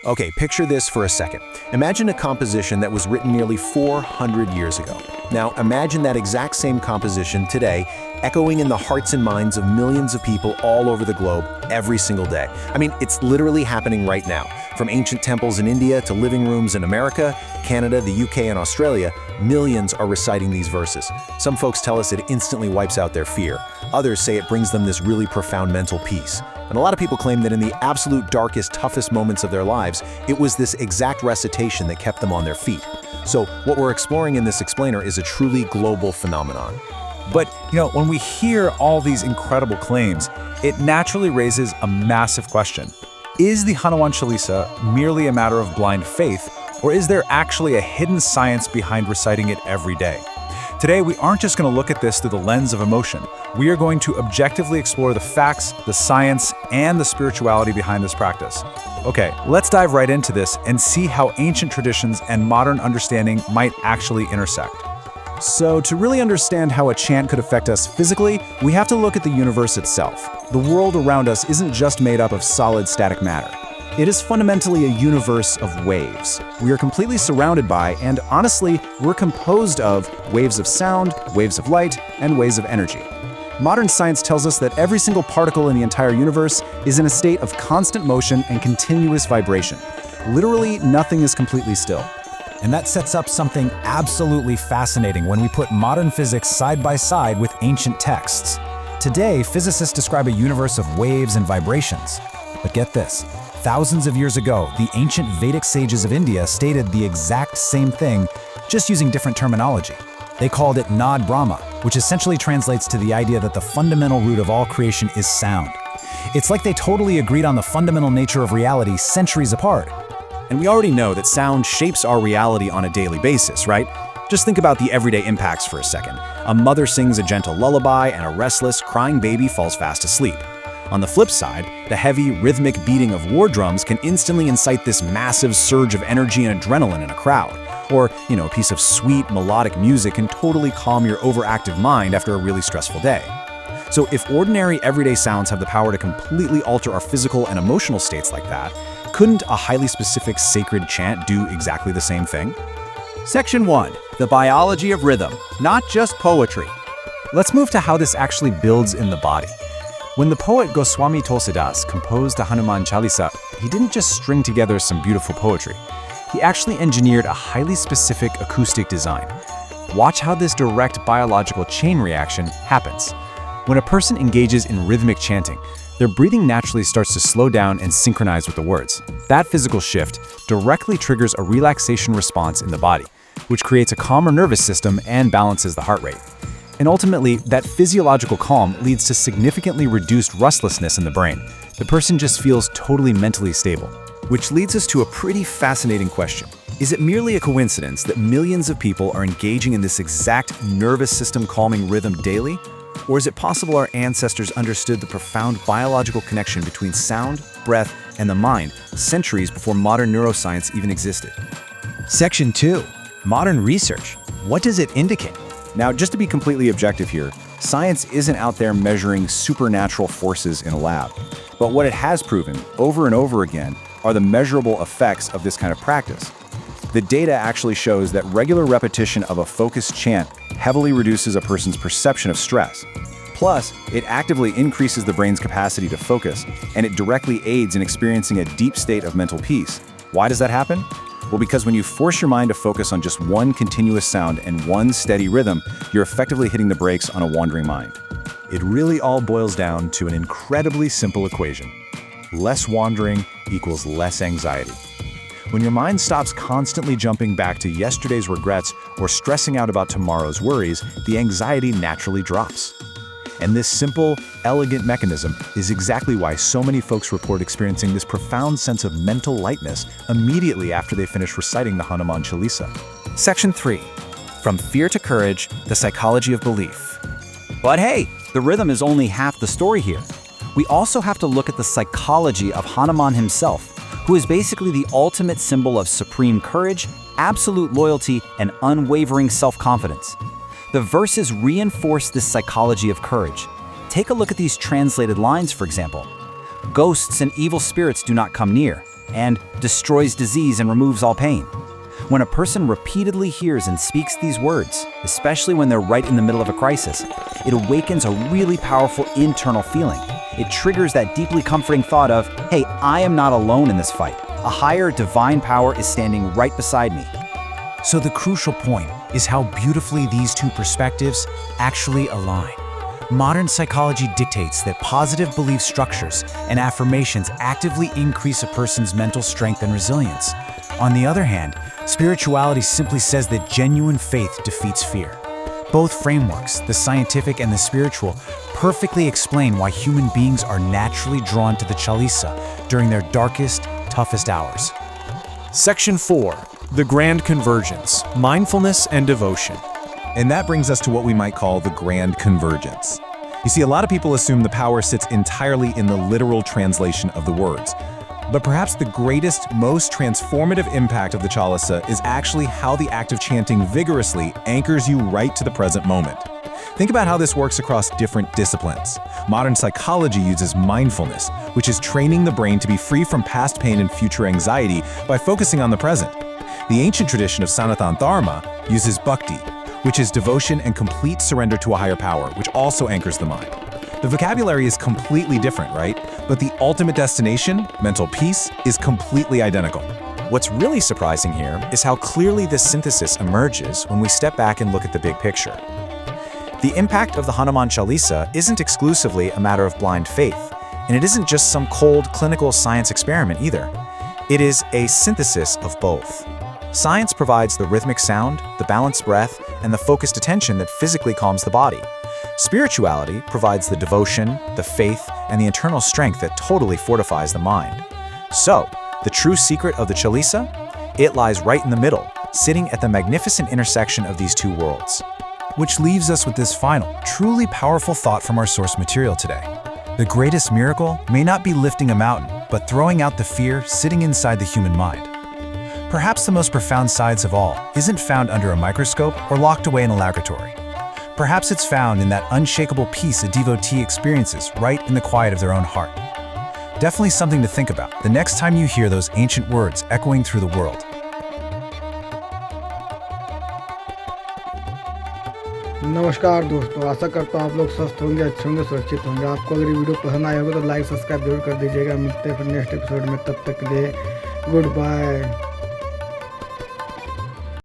Okay, picture this for a second. Imagine a composition that was written nearly 400 years ago. Now, imagine that exact same composition today, echoing in the hearts and minds of millions of people all over the globe every single day. I mean, it's literally happening right now. From ancient temples in India to living rooms in America, Canada, the UK, and Australia, millions are reciting these verses. Some folks tell us it instantly wipes out their fear. Others say it brings them this really profound mental peace. And a lot of people claim that in the absolute darkest, toughest moments of their lives, it was this exact recitation that kept them on their feet. So what we're exploring in this explainer is a truly global phenomenon. But, when we hear all these incredible claims, it naturally raises a massive question. Is the Hanuman Chalisa merely a matter of blind faith, or is there actually a hidden science behind reciting it every day? Today, we aren't just going to look at this through the lens of emotion. We are going to objectively explore the facts, the science, and the spirituality behind this practice. Okay, let's dive right into this and see how ancient traditions and modern understanding might actually intersect. So, to really understand how a chant could affect us physically, we have to look at the universe itself. The world around us isn't just made up of solid static matter. It is fundamentally a universe of waves. We are completely surrounded by, and honestly, we're composed of waves of sound, waves of light, and waves of energy. Modern science tells us that every single particle in the entire universe is in a state of constant motion and continuous vibration. Literally, nothing is completely still. And that sets up something absolutely fascinating when we put modern physics side by side with ancient texts. Today, physicists describe a universe of waves and vibrations. But get this, thousands of years ago, the ancient Vedic sages of India stated the exact same thing, just using different terminology. They called it Nad Brahma, which essentially translates to the idea that the fundamental root of all creation is sound. It's like they totally agreed on the fundamental nature of reality centuries apart. And we already know that sound shapes our reality on a daily basis, right? Just think about the everyday impacts for a second. A mother sings a gentle lullaby and a restless, crying baby falls fast asleep. On the flip side, the heavy, rhythmic beating of war drums can instantly incite this massive surge of energy and adrenaline in a crowd. Or, a piece of sweet, melodic music can totally calm your overactive mind after a really stressful day. So if ordinary, everyday sounds have the power to completely alter our physical and emotional states like that, couldn't a highly specific sacred chant do exactly the same thing? Section 1. The biology of rhythm, not just poetry. Let's move to how this actually builds in the body. When the poet Goswami Tulsidas composed the Hanuman Chalisa, he didn't just string together some beautiful poetry. He actually engineered a highly specific acoustic design. Watch how this direct biological chain reaction happens. When a person engages in rhythmic chanting, their breathing naturally starts to slow down and synchronize with the words. That physical shift directly triggers a relaxation response in the body, which creates a calmer nervous system and balances the heart rate. And ultimately, that physiological calm leads to significantly reduced restlessness in the brain. The person just feels totally mentally stable. Which leads us to a pretty fascinating question. Is it merely a coincidence that millions of people are engaging in this exact nervous system calming rhythm daily? Or is it possible our ancestors understood the profound biological connection between sound, breath, and the mind centuries before modern neuroscience even existed? Section 2. Modern research. What does it indicate? Now, just to be completely objective here, science isn't out there measuring supernatural forces in a lab. But what it has proven, over and over again, are the measurable effects of this kind of practice. The data actually shows that regular repetition of a focused chant heavily reduces a person's perception of stress. Plus, it actively increases the brain's capacity to focus, and it directly aids in experiencing a deep state of mental peace. Why does that happen? Well, because when you force your mind to focus on just one continuous sound and one steady rhythm, you're effectively hitting the brakes on a wandering mind. It really all boils down to an incredibly simple equation. Less wandering equals less anxiety. When your mind stops constantly jumping back to yesterday's regrets or stressing out about tomorrow's worries, the anxiety naturally drops. And this simple, elegant mechanism is exactly why so many folks report experiencing this profound sense of mental lightness immediately after they finish reciting the Hanuman Chalisa. Section 3. From fear to courage, the psychology of belief. But hey, the rhythm is only half the story here. We also have to look at the psychology of Hanuman himself, who is basically the ultimate symbol of supreme courage, absolute loyalty, and unwavering self-confidence. The verses reinforce this psychology of courage. Take a look at these translated lines, for example. Ghosts and evil spirits do not come near. and destroys disease and removes all pain. When a person repeatedly hears and speaks these words, especially when they're right in the middle of a crisis, it awakens a really powerful internal feeling. It triggers that deeply comforting thought of, hey, I am not alone in this fight. A higher divine power is standing right beside me. So the crucial point is how beautifully these two perspectives actually align. Modern psychology dictates that positive belief structures and affirmations actively increase a person's mental strength and resilience. On the other hand, spirituality simply says that genuine faith defeats fear. Both frameworks, the scientific and the spiritual, perfectly explain why human beings are naturally drawn to the Chalisa during their darkest, toughest hours. Section 4. The Grand Convergence, Mindfulness and Devotion. And that brings us to what we might call the grand convergence. You see, a lot of people assume the power sits entirely in the literal translation of the words. But perhaps the greatest, most transformative impact of the Chalisa is actually how the act of chanting vigorously anchors you right to the present moment. Think about how this works across different disciplines. Modern psychology uses mindfulness, which is training the brain to be free from past pain and future anxiety by focusing on the present. The ancient tradition of Sanatana Dharma uses bhakti, which is devotion and complete surrender to a higher power, which also anchors the mind. The vocabulary is completely different, right? But the ultimate destination, mental peace, is completely identical. What's really surprising here is how clearly this synthesis emerges when we step back and look at the big picture. The impact of the Hanuman Chalisa isn't exclusively a matter of blind faith, and it isn't just some cold clinical science experiment either. It is a synthesis of both. Science provides the rhythmic sound, the balanced breath, and the focused attention that physically calms the body. Spirituality provides the devotion, the faith, and the internal strength that totally fortifies the mind. So, the true secret of the Chalisa? It lies right in the middle, sitting at the magnificent intersection of these two worlds. Which leaves us with this final, truly powerful thought from our source material today. The greatest miracle may not be lifting a mountain, but throwing out the fear sitting inside the human mind. Perhaps the most profound science of all isn't found under a microscope or locked away in a laboratory. Perhaps it's found in that unshakable peace a devotee experiences right in the quiet of their own heart. Definitely something to think about the next time you hear those ancient words echoing through the world. नमस्कार दोस्तों, आशा करता हूँ आप लोग स्वस्थ होंगे, अच्छे होंगे, सुरक्षित होंगे। आपको अगर ये वीडियो पसंद आया होगा तो लाइक सब्सक्राइब जरूर कर दीजिएगा। मिलते हैं फिर नेक्स्ट एपिसोड में, तब तक के लिए गुड बाय।